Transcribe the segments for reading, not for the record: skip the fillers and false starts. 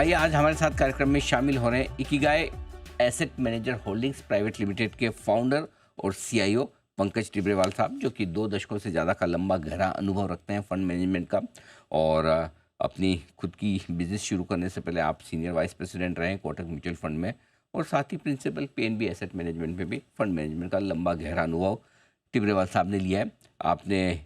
आइए आज हमारे साथ कार्यक्रम में शामिल हो रहे हैं Ikigai asset manager holdings private limited के फाउंडर और सीईओ पंकज टिब्रेवाल साहब, जो कि 2 दशकों से ज़्यादा का लंबा गहरा अनुभव रखते हैं फंड मैनेजमेंट का। और अपनी खुद की बिजनेस शुरू करने से पहले आप सीनियर वाइस प्रेसिडेंट रहे हैं कोटक म्यूचुअल फंड में, और साथ ही प्रिंसिपल पीएनबी एसेट मैनेजमेंट में भी फंड मैनेजमेंट का लंबा गहरा अनुभव टिब्रेवाल साहब ने लिया है। आपने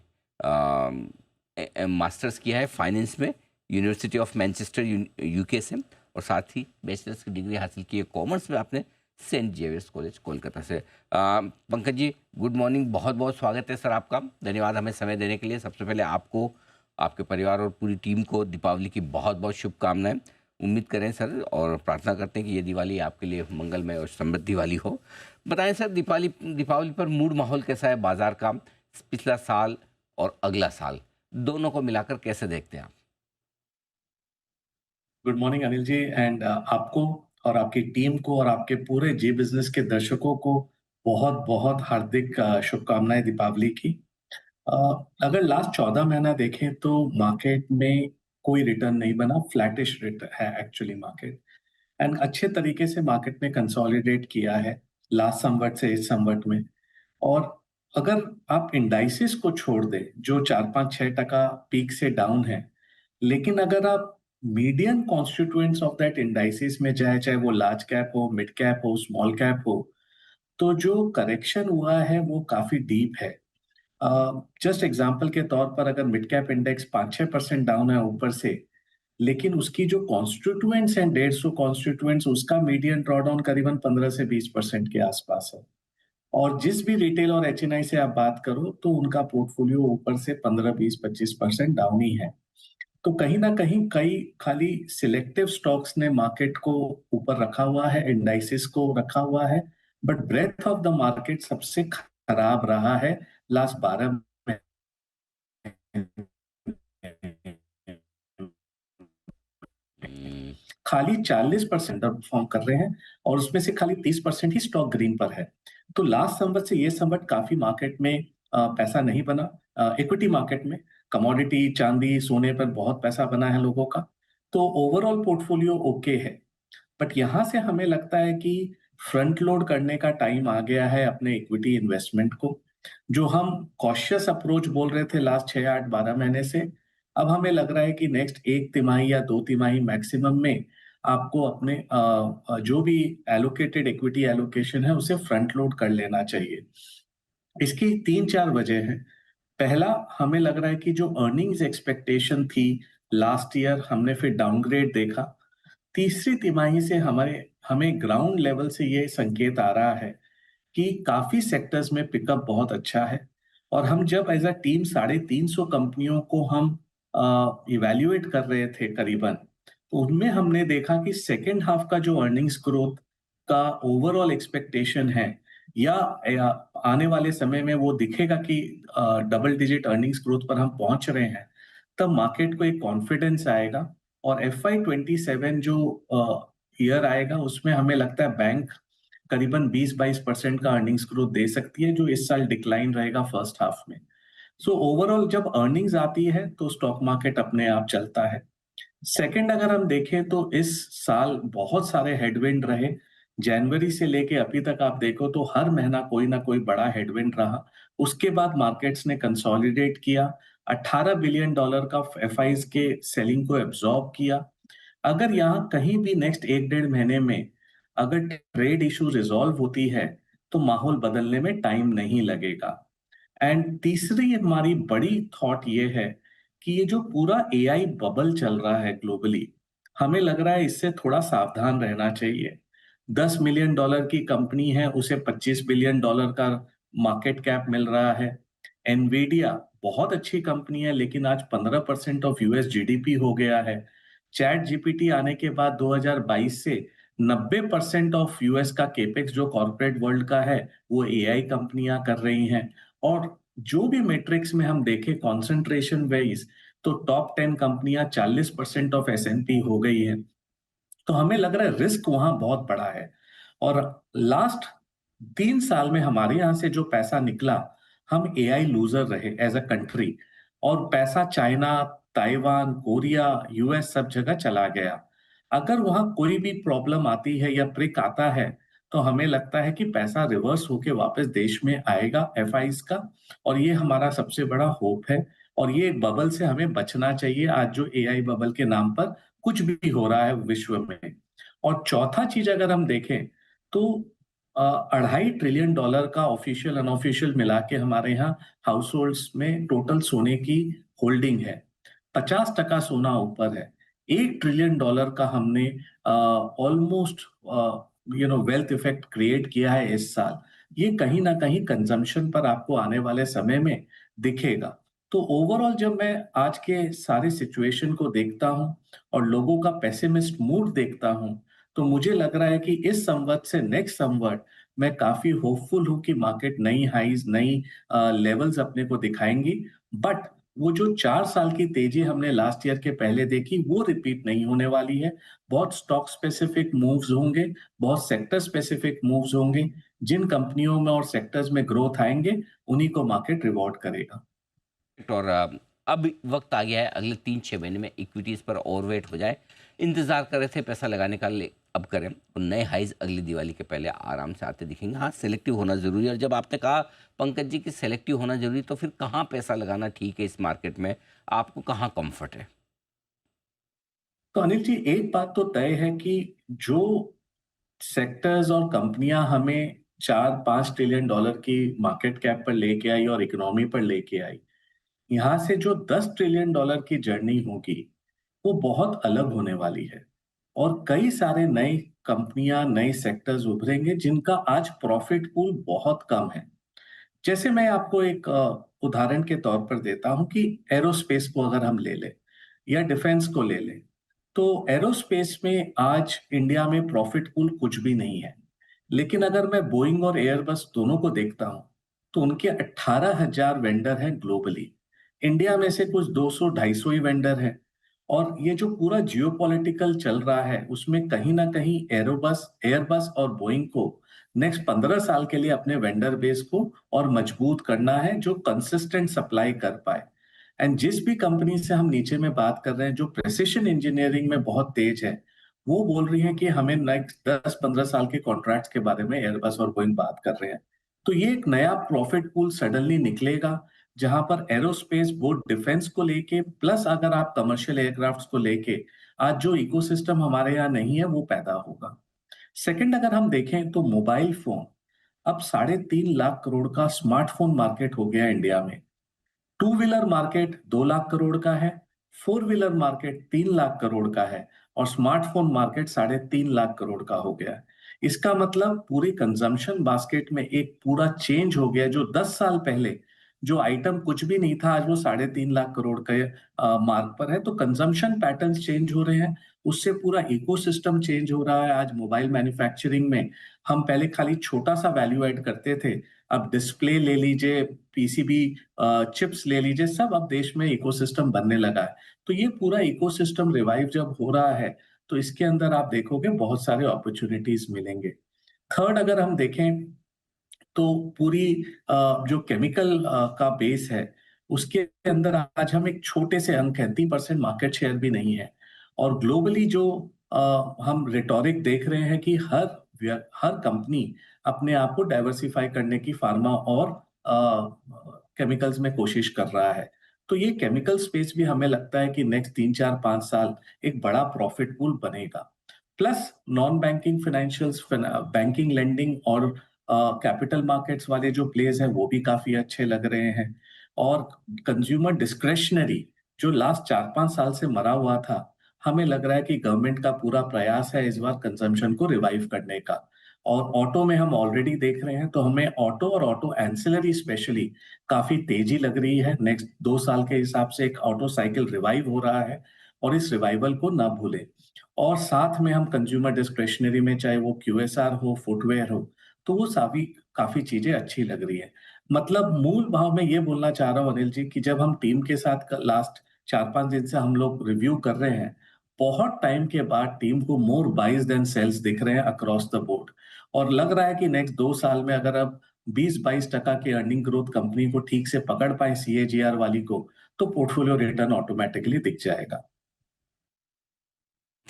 मास्टर्स किया है फाइनेंस में यूनिवर्सिटी ऑफ मैनचेस्टर यूके से, और साथ ही बैचलर्स की डिग्री हासिल की है कॉमर्स में आपने सेंट जेवियर्स कॉलेज कोलकाता से। पंकज जी, गुड मॉर्निंग, बहुत बहुत स्वागत है सर आपका। धन्यवाद हमें समय देने के लिए। सबसे पहले आपको, आपके परिवार और पूरी टीम को दीपावली की बहुत बहुत शुभकामनाएं। उम्मीद करें सर और प्रार्थना करते हैं कि ये दिवाली आपके लिए मंगलमय और समृद्धि वाली हो। बताएं सर, दीपावली पर मूड माहौल कैसा है बाजार का? पिछला साल और अगला साल दोनों को मिलाकर कैसे देखते हैं आप? Good morning Anil ji and आपको और आपकी टीम को और आपके पूरे जी बिजनेस के दर्शकों को बहुत बहुत हार्दिक शुभकामनाएं दीपावली की। अ, अगर लास्ट 14 महीना देखें तो मार्केट में कोई रिटर्न नहीं बना, फ्लैटिश रिटर्न है एक्चुअली मार्केट। एंड अच्छे तरीके से मार्केट में कंसोलिडेट किया है लास्ट संवट से इस संवट में। और अगर आप इंडाइसिस को छोड़ दें जो 4-5-6% पीक से डाउन है, लेकिन अगर आप median constituents of that indices में जाए, चाहे वो लार्ज कैप हो, मिड कैप हो, स्मॉल कैप हो, तो जो करेक्शन हुआ है वो काफी डीप है। जस्ट एग्जांपल के तौर पर अगर मिड कैप इंडेक्स 5-6% डाउन है ऊपर से, लेकिन उसकी जो कॉन्स्टिट्यूएंट्स हैं 150 कॉन्स्टिट्यूएंट्स, उसका मीडियन ड्रॉडाउन करीबन 15 से 20% के आसपास है। और जिस भी रिटेल और एचएनआई से आप बात करो तो उनका पोर्टफोलियो ऊपर से 15-20-25% डाउन ही है। तो कहीं ना कहीं कई खाली सिलेक्टिव स्टॉक्स ने मार्केट को ऊपर रखा हुआ है, इंडाइसिस को रखा हुआ है, but breadth of the market सबसे खराब रहा है लास्ट 12 हम्म। खाली 40% परफॉर्म कर रहे हैं और उसमें से खाली 30% ही स्टॉक ग्रीन पर है। तो लास्ट संवट से ये संवट काफी मार्केट में पैसा नहीं बना। इक्विटी मार्केट में कमोडिटी, चांदी, सोने पर बहुत पैसा बना है लोगों का। तो ओवरऑल पोर्टफोलियो ओके है, बट यहां से हमें लगता है कि फ्रंट लोड करने का टाइम आ गया है अपने इक्विटी इन्वेस्टमेंट को। जो हम कॉशियस अप्रोच बोल रहे थे लास्ट 6-8-12 महीने से, अब हमें लग रहा है कि नेक्स्ट एक तिमाही या 2 तिमाही मैक्सिमम में आपको अपने जो भी एलोकेटेड इक्विटी एलोकेशन है उसे फ्रंट लोड कर लेना चाहिए। इसकी 3-4 वजह है। पहला, हमें लग रहा है कि जो अर्निंग्स एक्सपेक्टेशन थी लास्ट ईयर, हमने फिर डाउनग्रेड देखा। तीसरी तिमाही से हमारे हमें ग्राउंड लेवल से ये संकेत आ रहा है कि काफी सेक्टर्स में पिकअप बहुत अच्छा है। और हम जब एज अ टीम 350 कंपनियों को हम इवैल्यूएट कर रहे थे करीबन, तो उनमें हमने देखा कि सेकेंड हाफ का जो अर्निंग्स ग्रोथ का ओवरऑल एक्सपेक्टेशन है, या आने वाले समय में वो दिखेगा कि डबल डिजिट अर्निंग्स ग्रोथ पर हम पहुंच रहे हैं, तब मार्केट को एक कॉन्फिडेंस आएगा। और FY27 जो ईयर आएगा उसमें हमें लगता है बैंक करीबन 20-22% का अर्निंग्स ग्रोथ दे सकती है, जो इस साल डिक्लाइन रहेगा फर्स्ट हाफ में। सो ओवरऑल जब अर्निंग्स आती है तो स्टॉक मार्केट अपने आप चलता है। सेकंड, अगर हम देखें तो इस साल बहुत सारे हेडविंड रहे। जनवरी से लेके अभी तक आप देखो तो हर महीना कोई ना कोई बड़ा हेडविंड रहा। उसके बाद मार्केट्स ने कंसोलिडेट किया, $18 बिलियन का एफआईज के सेलिंग को एब्जॉर्ब किया। अगर यहाँ कहीं भी नेक्स्ट 1-1.5 महीने में अगर ट्रेड इशू रिजॉल्व होती है तो माहौल बदलने में टाइम नहीं लगेगा। एंड तीसरी हमारी बड़ी थॉट ये है कि ये जो पूरा एआई बबल चल रहा है ग्लोबली, हमें लग रहा है इससे थोड़ा सावधान रहना चाहिए। $10 मिलियन की कंपनी है, उसे $25 बिलियन का मार्केट कैप मिल रहा है। एनवीडिया बहुत अच्छी कंपनी है, लेकिन आज 15% ऑफ यूएस जीडीपी हो गया है। चैट जीपीटी आने के बाद 2022 से 90% ऑफ यूएस का केपेक्स जो कॉर्पोरेट वर्ल्ड का है वो एआई कंपनियां कर रही हैं। और जो भी मैट्रिक्स में हम देखें कॉन्सेंट्रेशन वाइज, तो टॉप 10 कंपनियां 40% ऑफ एसएनपी हो गई है। तो हमें लग रहा है रिस्क वहां बहुत बड़ा है। और लास्ट 3 साल में हमारे यहाँ से जो पैसा निकला, हम एआई लूजर रहे एज अ कंट्री, और पैसा चाइना, ताइवान, कोरिया, यूएस सब जगह चला गया। अगर वहाँ कोई भी प्रॉब्लम आती है या ब्रेक आता है, तो हमें लगता है कि पैसा रिवर्स होके वापस देश में आएगा एफआईज का, और ये हमारा सबसे बड़ा होप है। और ये बबल से हमें बचना चाहिए, आज जो एआई बबल के नाम पर कुछ भी हो रहा है विश्व में। और चौथा चीज अगर हम देखें तो $2.5 ट्रिलियन का ऑफिशियल अनऑफिशियल मिला के हमारे यहाँ हाउस होल्ड्स में टोटल सोने की होल्डिंग है। 50% सोना ऊपर है। $1 ट्रिलियन का हमने ऑलमोस्ट वेल्थ इफेक्ट क्रिएट किया है इस साल। ये कहीं ना कहीं कंजम्पशन पर आपको आने वाले समय में दिखेगा। तो ओवरऑल जब मैं आज के सारे सिचुएशन को देखता हूं और लोगों का पेसिमिस्ट मूड देखता हूं, तो मुझे लग रहा है कि इस संवत से नेक्स्ट संवत मैं काफी होपफुल हूं कि मार्केट नई हाईज, नई लेवल्स अपने को दिखाएंगी। बट वो जो 4 साल की तेजी हमने लास्ट ईयर के पहले देखी, वो रिपीट नहीं होने वाली है। बहुत स्टॉक स्पेसिफिक मूव्स होंगे, बहुत सेक्टर स्पेसिफिक मूव्स होंगे। जिन कंपनियों में और सेक्टर्स में ग्रोथ आएंगे, उन्हीं को मार्केट रिवॉर्ड करेगा। और अब वक्त आ गया है अगले 3-6 महीने में इक्विटीज़ पर ओवरवेट हो जाए। इंतज़ार कर रहे थे पैसा लगाने का, ले अब करें। और नए हाइज़ अगली दिवाली के पहले आराम से आते दिखेंगे। हाँ, सेलेक्टिव होना ज़रूरी है। और जब आपने कहा पंकज जी कि सेलेक्टिव होना ज़रूरी, तो फिर कहाँ पैसा लगाना ठीक है इस मार्केट में? आपको कहाँ कम्फ़र्ट है? तो अनिल जी, एक बात तो तय है कि जो सेक्टर्स और कंपनियां हमें 4-5 ट्रिलियन डॉलर की मार्केट कैप पर लेके आई और इकोनॉमी पर लेके आई, यहाँ से जो 10 ट्रिलियन डॉलर की जर्नी होगी, वो बहुत अलग होने वाली है। और कई सारे नए कंपनियां, नए सेक्टर्स उभरेंगे जिनका आज प्रॉफिट पूल बहुत कम है। जैसे मैं आपको एक उदाहरण के तौर पर देता हूं कि एरोस्पेस को अगर हम ले लें या डिफेंस को ले लें, तो एरोस्पेस में आज इंडिया में प्रॉफिट पूल कुछ भी नहीं है। लेकिन अगर मैं बोइंग और एयरबस दोनों को देखता हूं, तो उनके 18,000 वेंडर हैं ग्लोबली। इंडिया में से कुछ 200-250 ही वेंडर हैं। और ये जो पूरा जियोपॉलिटिकल चल रहा है, उसमें कहीं ना कहीं एरोबस, एयरबस और बोइंग को नेक्स्ट 15 साल के लिए अपने वेंडर बेस को और मजबूत करना है, जो कंसिस्टेंट सप्लाई कर पाए। एंड जिस भी कंपनी से हम नीचे में बात कर रहे हैं, जो प्रेसिशन इंजीनियरिंग में बहुत तेज है, वो बोल रही है कि हमें नेक्स्ट 10-15 साल के कॉन्ट्रैक्ट्स के बारे में एयरबस और बोइंग बात कर रहे हैं। तो ये एक नया प्रॉफिट पूल सडनली निकलेगा, जहां पर एरोस्पेस, बोथ डिफेंस को लेके प्लस अगर आप कमर्शियल एयरक्राफ्ट्स को लेके, आज जो इकोसिस्टम हमारे यहाँ नहीं है, वो पैदा होगा। सेकंड अगर हम देखें तो मोबाइल फोन, अब 3.5 लाख करोड़ का स्मार्टफोन मार्केट हो गया इंडिया में। Two wheeler market 2 lakh crore का है, four wheeler market 3 lakh crore का है, और स्मार्टफोन मार्केट 3.5 लाख करोड़ का हो गया है। इसका मतलब पूरी कंजम्पशन बास्केट में एक पूरा चेंज हो गया। जो 10 साल पहले जो आइटम कुछ भी नहीं था, आज वो 3.5 लाख करोड़ के मार्क पर है। तो कंजम्पशन पैटर्न्स चेंज हो रहे हैं, उससे पूरा इकोसिस्टम चेंज हो रहा है। आज मोबाइल मैन्युफैक्चरिंग में हम पहले खाली छोटा सा वैल्यू ऐड करते थे, अब डिस्प्ले ले लीजिए, पीसीबी चिप्स ले लीजिए, सब अब देश में इकोसिस्टम बनने लगा है। तो ये पूरा इकोसिस्टम रिवाइव जब हो रहा है, तो इसके अंदर आप देखोगे बहुत सारे अपॉर्चुनिटीज मिलेंगे। थर्ड अगर हम देखें तो पूरी जो केमिकल का बेस है, उसके अंदर आज हम एक छोटे से अंक हैं, 3% मार्केट शेयर भी नहीं है। और ग्लोबली जो हम रिटोरिक देख रहे हैं कि हर कंपनी अपने आप को डाइवर्सिफाई करने की फार्मा और केमिकल्स में कोशिश कर रहा है। तो ये केमिकल स्पेस भी हमें लगता है कि नेक्स्ट 3-4-5 साल एक बड़ा प्रॉफिट पूल बनेगा। Plus non banking financials, banking, lending और कैपिटल मार्केट्स वाले जो प्लेस हैं, वो भी काफी अच्छे लग रहे हैं। और कंज्यूमर डिस्क्रेशनरी जो लास्ट 4-5 साल से मरा हुआ था, हमें लग रहा है कि गवर्नमेंट का पूरा प्रयास है इस बार कंजम्पशन को रिवाइव करने का। और ऑटो में हम ऑलरेडी देख रहे हैं, तो हमें ऑटो और ऑटो एंसिलरी स्पेशली काफी तेजी लग रही है। नेक्स्ट 2 साल के हिसाब से एक ऑटो साइकिल रिवाइव हो रहा है, और इस रिवाइवल को ना भूलें। और साथ में हम कंज्यूमर डिस्क्रेशनरी में, चाहे वो क्यूएसआर हो, फुटवेयर हो, तो वो सभी काफी चीजें अच्छी लग रही है। मतलब मूल भाव में ये बोलना चाह रहा हूँ अनिल जी, कि जब हम टीम के साथ लास्ट 4-5 दिन से हम लोग रिव्यू कर रहे हैं, बहुत टाइम के बाद टीम को मोर बाइज देन सेल्स दिख रहे हैं अक्रॉस द बोर्ड। और लग रहा है कि नेक्स्ट 2 साल में अगर अब 20-22% की अर्निंग ग्रोथ कंपनी को ठीक से पकड़ पाए, सीएजीआर वाली को, तो पोर्टफोलियो रिटर्न ऑटोमेटिकली दिख जाएगा।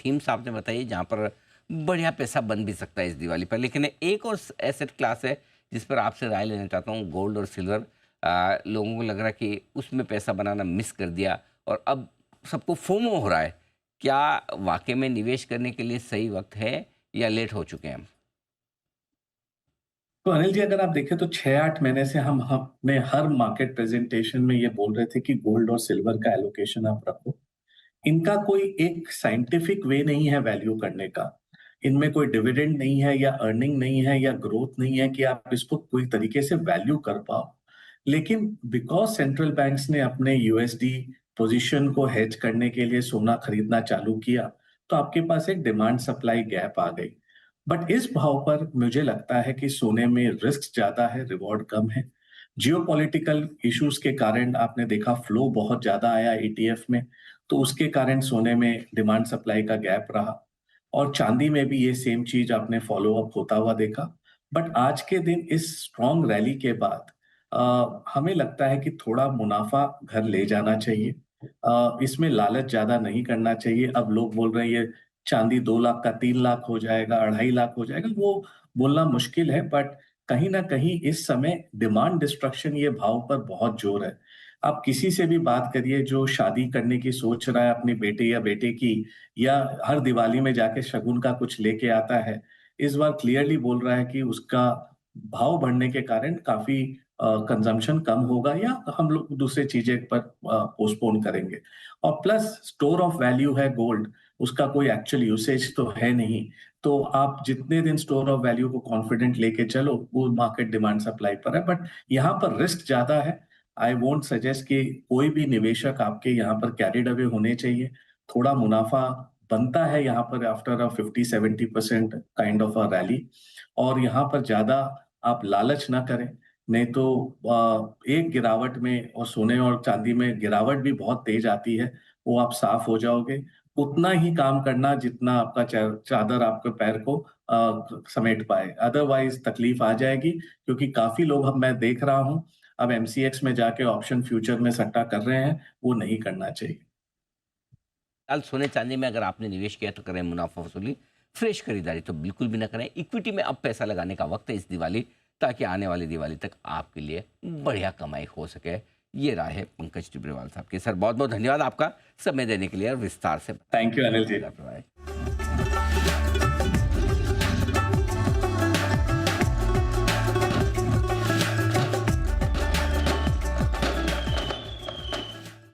थीम्स आपने बताई जहाँ पर बढ़िया पैसा बन भी सकता है इस दिवाली पर, लेकिन एक और एसेट क्लास है जिस पर आपसे राय लेना चाहता हूँ, गोल्ड और सिल्वर। लोगों को लग रहा है कि उसमें पैसा बनाना मिस कर दिया और अब सबको फोमो हो रहा है। क्या वाकई में निवेश करने के लिए सही वक्त है या लेट हो चुके हैं हम? तो अनिल जी, अगर आप देखें तो 6-8 महीने से हम अपने हर मार्केट प्रेजेंटेशन में ये बोल रहे थे कि गोल्ड और सिल्वर का एलोकेशन आप रखो। इनका कोई एक साइंटिफिक वे नहीं है वैल्यू करने का। इनमें कोई डिविडेंड नहीं है या अर्निंग नहीं है या ग्रोथ नहीं है कि आप इसको कोई तरीके से वैल्यू कर पाओ। लेकिन बिकॉज़ सेंट्रल बैंक्स ने अपने यूएसडी पोज़ीशन को हेज करने के लिए सोना खरीदना चालू किया, तो आपके पास एक डिमांड सप्लाई गैप आ गई। बट इस भाव पर मुझे लगता है कि सोने में रिस्क ज़्यादा है, रिवॉर्ड कम है। जियोपॉलिटिकल इश्यूज़ के कारण आपने देखा फ्लो बहुत ज़्यादा आया ईटीएफ में, तो उसके कारण सोने में डिमांड सप्लाई का गैप रहा। और चांदी में भी ये सेम चीज़ आपने फ़ॉलो अप होता हुआ देखा। बट आज के दिन इस स्ट्रॉन्ग रैली के बाद हमें लगता है कि थोड़ा मुनाफ़ा घर ले जाना चाहिए। इसमें लालच ज़्यादा नहीं करना चाहिए। अब लोग बोल रहे हैं ये चांदी 2 लाख का 3 लाख हो जाएगा, 2.5 लाख हो जाएगा, वो बोलना मुश्किल है, बट कहीं न कहीं इस समय डिमांड डिस्ट्रक्शन ये भाव पर बहुत ज़ोर है। आप किसी से भी बात करिए जो शादी करने की सोच रहा है अपने बेटे या बेटे की, या हर दिवाली में जाके शगुन का कुछ लेके आता है, इस बार क्लियरली बोल रहा है कि उसका भाव बढ़ने के कारण काफ़ी कंज़म्पशन कम होगा या हम लोग दूसरे चीज़ें पर पोस्टपोन करेंगे। और प्लस स्टोर ऑफ वैल्यू है गोल्ड, उसका कोई एक्चुअल यूसेज तो है नहीं। तो आप जितने दिन स्टोर ऑफ वैल्यू को कॉन्फिडेंट लेके चलो, वो मार्केट डिमांड सप्लाई पर है, बट यहाँ पर रिस्क ज़्यादा है। आई वोंट सजेस्ट कि कोई भी निवेशक आपके यहाँ पर कैरिड अवे होने चाहिए। थोड़ा मुनाफ़ा बनता है यहाँ पर after a 50-70% kind of a rally, और यहाँ पर ज़्यादा आप लालच ना करें, नहीं तो एक गिरावट में, और सोने और चांदी में गिरावट भी बहुत तेज़ आती है, वो आप साफ हो जाओगे। उतना ही काम करना जितना आपका चादर आपके पैर को समेट पाए, अदरवाइज़ तकलीफ आ जाएगी, क्योंकि काफ़ी लोग अब मैं देख रहा हूँ, अब एमसीएक्स में जाके ऑप्शन फ्यूचर में सट्टा कर रहे हैं, वो नहीं करना चाहिए। फिलहाल सोने चांदी में अगर आपने निवेश किया तो करें मुनाफा वसूली, फ्रेश खरीदारी तो बिल्कुल भी ना करें। इक्विटी में अब पैसा लगाने का वक्त है इस दिवाली, ताकि आने वाली दिवाली तक आपके लिए बढ़िया कमाई हो सके। ये राय है पंकज टिब्रेवाल साहब की। सर बहुत बहुत धन्यवाद आपका समय देने के लिए और विस्तार से थैंक यू अनिल जी। बताया।